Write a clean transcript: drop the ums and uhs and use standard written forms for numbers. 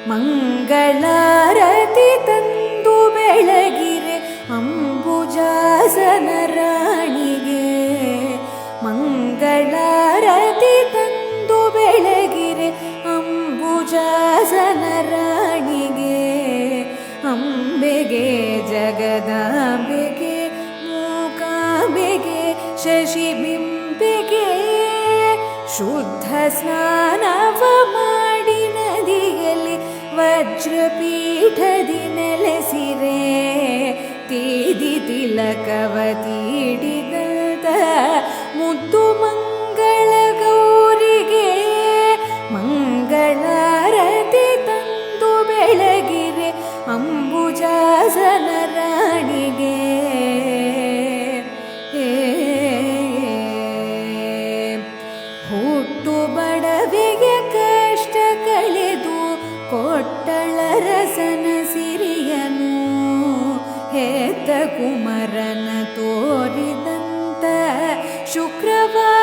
ಮಂಗಳಾರತಿ ತಂದು ಬೆಳಗಿರೆ ಅಂಬುಜಾಸನ ರಾಣಿಗೆ. ಮಂಗಳಾರತಿ ತಂದು ಬೆಳಗಿರೆ ಅಂಬುಜಾಸನ ರಾಣಿಗೆ. ಅಂಬೆಗೆ ಜಗದಾಂಬೆಗೆ ಮೂಕಾಂಬೆಗೆ ಶಶಿಬಿಂಬೆಗೆ ಶುದ್ಧ ಸ್ನಾನವ ಮಾಡಿ ನದಿಯಲ್ಲಿ ವಜ್ರಪೀಠದಿ ನೆಲೆಸಿರೆ. ತೀದಿ ತಿಲಕವ ತೀಡಿದಂತ ಮುದ್ದು ಮಂಗಳ ಗೌರಿಗೆ. ಮಂಗಳಾರತಿ ತಂದು ಬೆಳಗಿರೆ ಅಂಬುಜಾಸನ ರಾಣಿಗೆ. ಹುಟ್ಟು ಬಡವೆಗೆ ಕಷ್ಟ ಕಳೆದು ಕೊಟ್ಟಳರಸನ ಸಿರಿಯನು. ಹೆತ್ತ ಕುಮರನ ತೋರಿದಂತ ಶುಕ್ರವಾರ